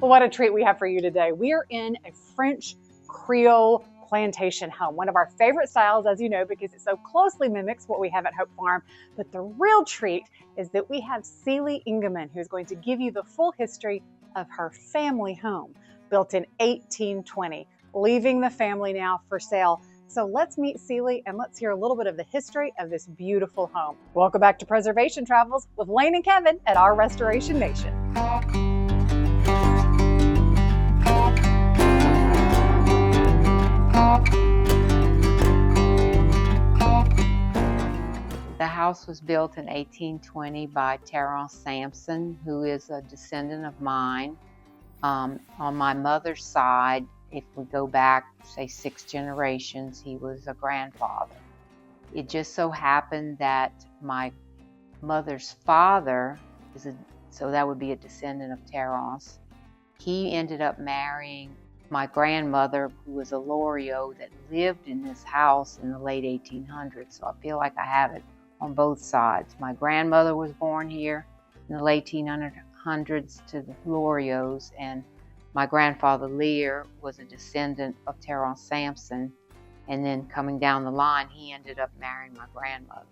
Well, what a treat we have for you today. We are in a French Creole plantation home, one of our favorite styles, as you know, because it so closely mimics what we have at Hope Farm. But the real treat is that we have Celie Ingeman, who's going to give you the full history of her family home, built in 1820, leaving the family now for sale. So let's meet Celie and let's hear a little bit of the history of this beautiful home. Welcome back to Preservation Travels with Lane and Kevin at our Restoration Nation. The house was built in 1820 by Terrence Sampson, who is a descendant of mine. On my mother's side, if we go back, say 6 generations, he was a grandfather. It just so happened that my mother's father so that would be a descendant of Terrence. He ended up marrying my grandmother, who was a Loriot that lived in this house in the late 1800s. So I feel like I have it on both sides. My grandmother was born here in the late 1800s to the Loriots, and my grandfather Lear was a descendant of Terrence Sampson, and then coming down the line, he ended up marrying my grandmother.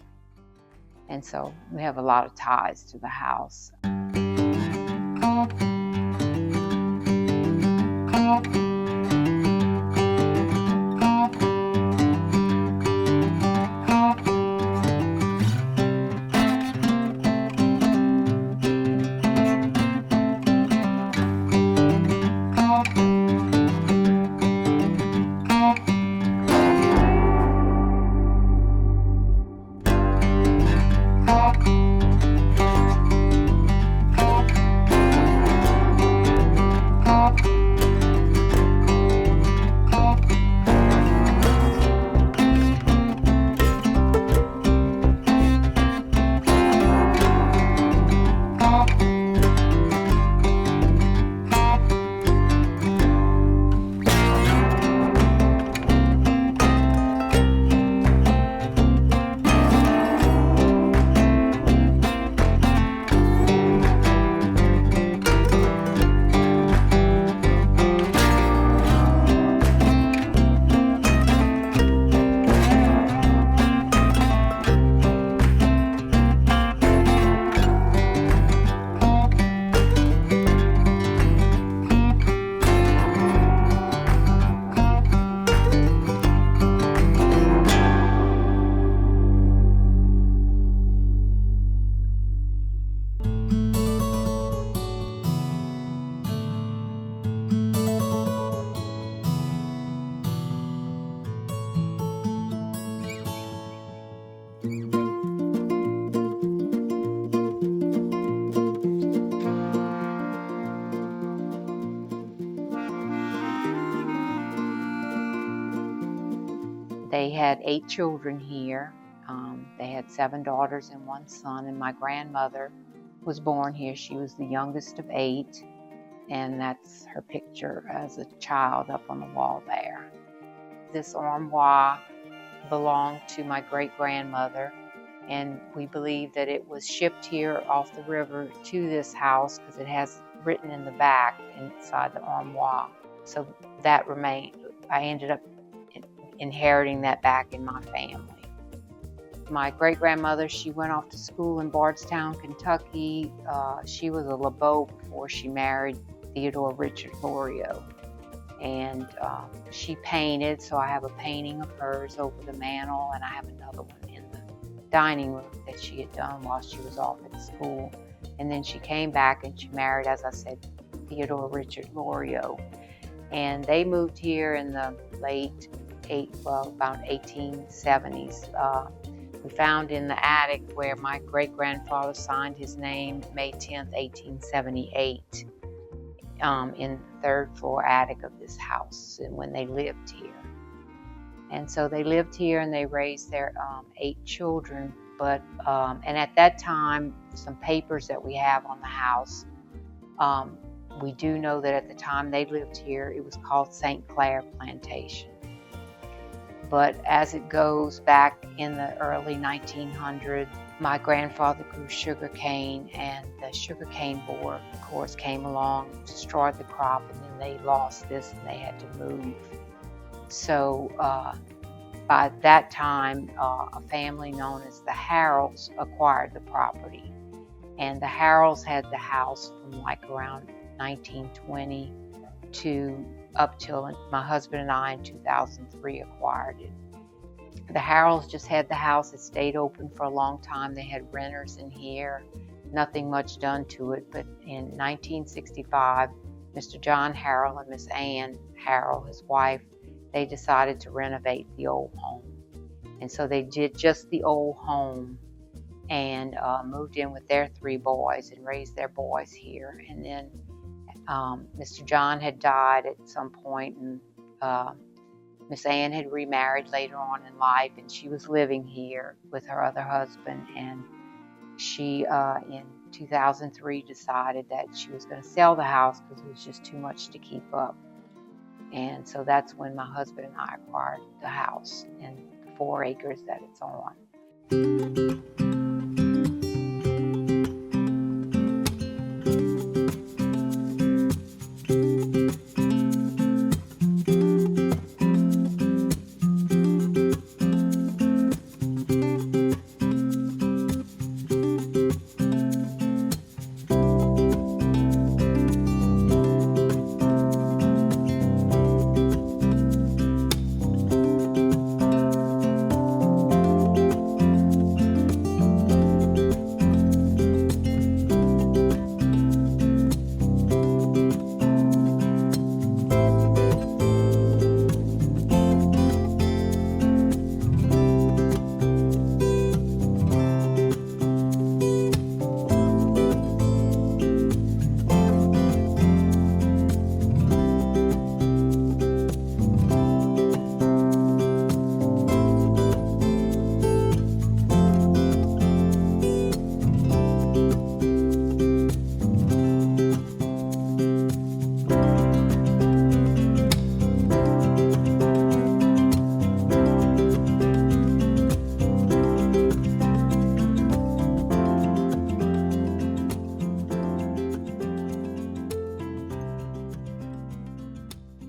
And so we have a lot of ties to the house. They had 8 children here. They had 7 daughters and 1 son, and my grandmother was born here. She was the youngest of 8, and that's her picture as a child up on the wall there. This armoire belonged to my great-grandmother, and we believe that it was shipped here off the river to this house because it has written in the back inside the armoire. So that remained. I ended up inheriting that back in my family. My great-grandmother, she went off to school in Bardstown, Kentucky. She was a LeBeau before she married Theodore Richard Loriot. And she painted, so I have a painting of hers over the mantle, and I have another one in the dining room that she had done while she was off at school. And then she came back and she married, as I said, Theodore Richard Loriot. And they moved here in the late about 1870s. We found in the attic where my great-grandfather signed his name May 10th, 1878, in the 3rd floor attic of this house, and when they lived here. And so they lived here and they raised their 8 children. But and at that time, some papers that we have on the house, we do know that at the time they lived here, it was called St. Clair Plantation. But as it goes back in the early 1900s, My grandfather grew sugar cane, and the sugar cane board, of course, came along, destroyed the crop, and then they lost this and they had to move. So by that time, a family known as the Harrells acquired the property. And the Harrells had the house from like around 1920 to up till my husband and I in 2003 acquired it. The Harrells just had the house. It stayed open for a long time. They had renters in here, nothing much done to it. But in 1965, Mr. John Harrell and Miss Ann Harrell, his wife, they decided to renovate the old home. And so they did just the old home and moved in with their 3 boys and raised their boys here. And then Mr. John had died at some point, and Miss Ann had remarried later on in life, and she was living here with her other husband. And she, in 2003, decided that she was going to sell the house because it was just too much to keep up. And so that's when my husband and I acquired the house and the 4 acres that it's on.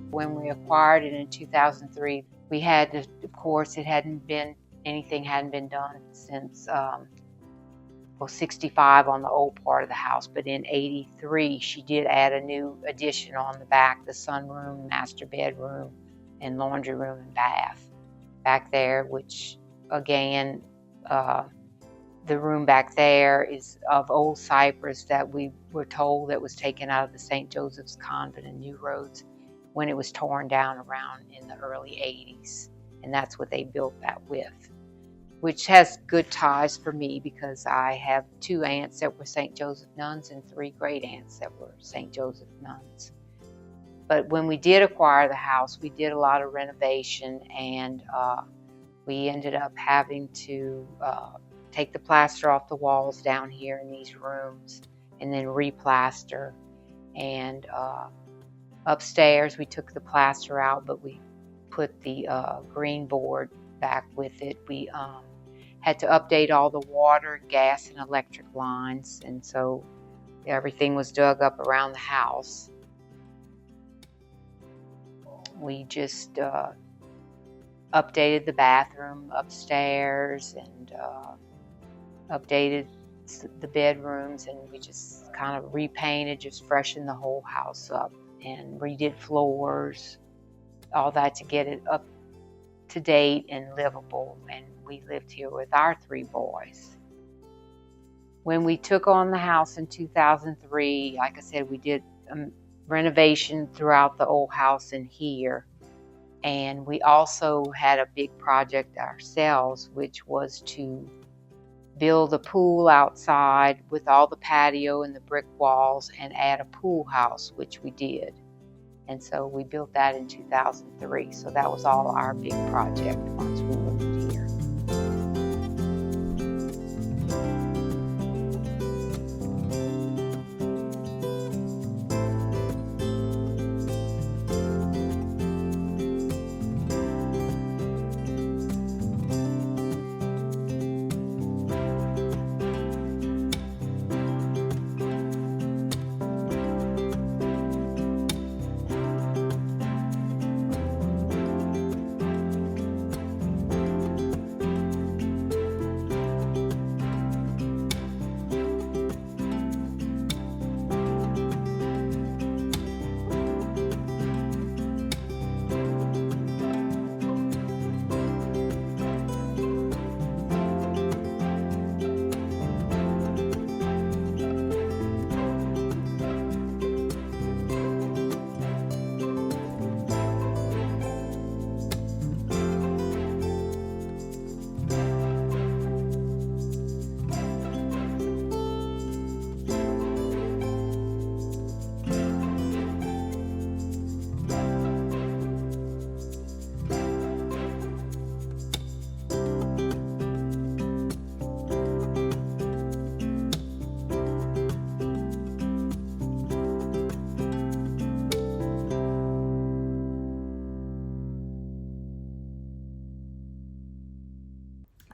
When we acquired it in 2003, we had to, of course, anything hadn't been done since, 65 on the old part of the house. But in 83, she did add a new addition on the back, the sunroom, master bedroom, and laundry room and bath back there, which again, the room back there is of old cypress that we were told that was taken out of the St. Joseph's Convent in New Roads when it was torn down around in the early 80s. And that's what they built that with, which has good ties for me because I have 2 aunts that were St. Joseph nuns and 3 great aunts that were St. Joseph nuns. But when we did acquire the house, we did a lot of renovation, and we ended up having to take the plaster off the walls down here in these rooms and then replaster. And upstairs, we took the plaster out, but we put the green board back with it. We had to update all the water, gas, and electric lines, and so everything was dug up around the house. We just updated the bathroom upstairs and updated the bedrooms, and we just kind of repainted, just freshened the whole house up and redid floors, all that to get it up to date and livable. And we lived here with our 3 boys. When we took on the house in 2003, like I said, we did renovation throughout the old house in here. And we also had a big project ourselves, which was to build a pool outside with all the patio and the brick walls and add a pool house, which we did. And so we built that in 2003. So that was all our big project once we moved here.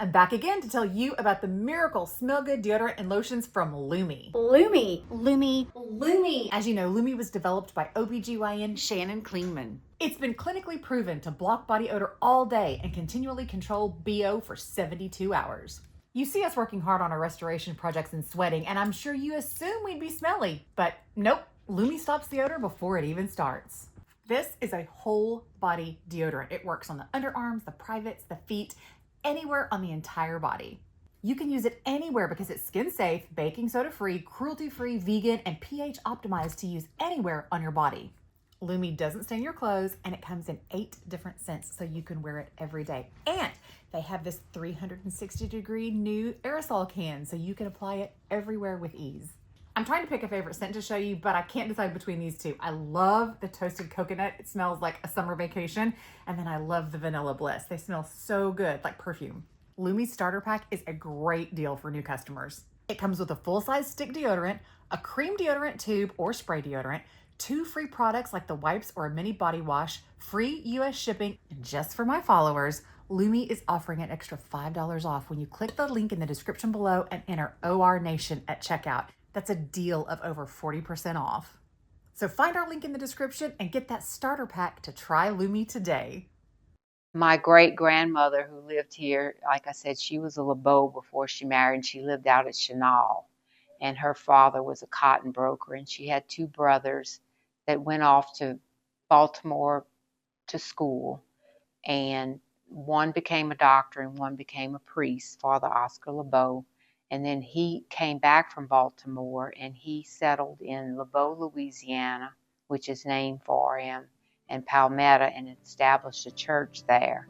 I'm back again to tell you about the miracle smell good deodorant and lotions from Lumi. Lumi, Lumi, Lumi. As you know, Lumi was developed by OBGYN Shannon Klingman. It's been clinically proven to block body odor all day and continually control BO for 72 hours. You see us working hard on our restoration projects and sweating, and I'm sure you assume we'd be smelly, but nope, Lumi stops the odor before it even starts. This is a whole body deodorant. It works on the underarms, the privates, the feet, anywhere on the entire body. You can use it anywhere because it's skin safe, baking soda free, cruelty free, vegan, and pH optimized to use anywhere on your body. Lumi doesn't stain your clothes, and it comes in 8 different scents so you can wear it every day. And they have this 360-degree new aerosol can so you can apply it everywhere with ease. I'm trying to pick a favorite scent to show you, but I can't decide between these two. I love the toasted coconut. It smells like a summer vacation. And then I love the vanilla bliss. They smell so good, like perfume. Lumi's starter pack is a great deal for new customers. It comes with a full-size stick deodorant, a cream deodorant tube or spray deodorant, 2 free products like the wipes or a mini body wash, free US shipping, and just for my followers, Lumi is offering an extra $5 off when you click the link in the description below and enter OR Nation at checkout. That's a deal of over 40% off. So find our link in the description and get that starter pack to try Lumi today. My great-grandmother who lived here, like I said, she was a LeBeau before she married, and she lived out at Chenal. And her father was a cotton broker, and she had 2 brothers that went off to Baltimore to school. And one became a doctor and one became a priest, Father Oscar LeBeau. And then he came back from Baltimore and he settled in LeBeau, Louisiana, which is named for him, and Palmetto, and established a church there.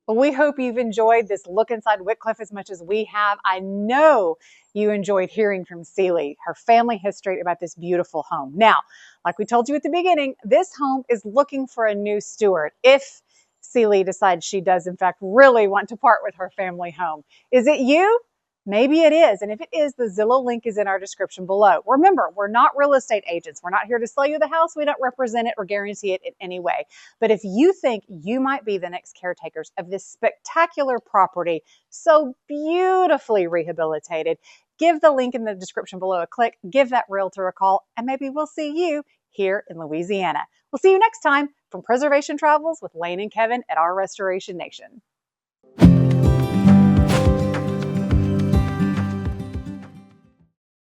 Well, we hope you've enjoyed this look inside Wickliffe as much as we have. I know you enjoyed hearing from Celie, her family history about this beautiful home. Now, like we told you at the beginning, this home is looking for a new steward if Celie decides she does, in fact, really want to part with her family home. Is it you? Maybe it is. And if it is, the Zillow link is in our description below. Remember, we're not real estate agents. We're not here to sell you the house. We don't represent it or guarantee it in any way. But if you think you might be the next caretakers of this spectacular property, so beautifully rehabilitated, give the link in the description below a click, give that realtor a call, and maybe we'll see you here in Louisiana. We'll see you next time from Preservation Travels with Lane and Kevin at Our Restoration Nation.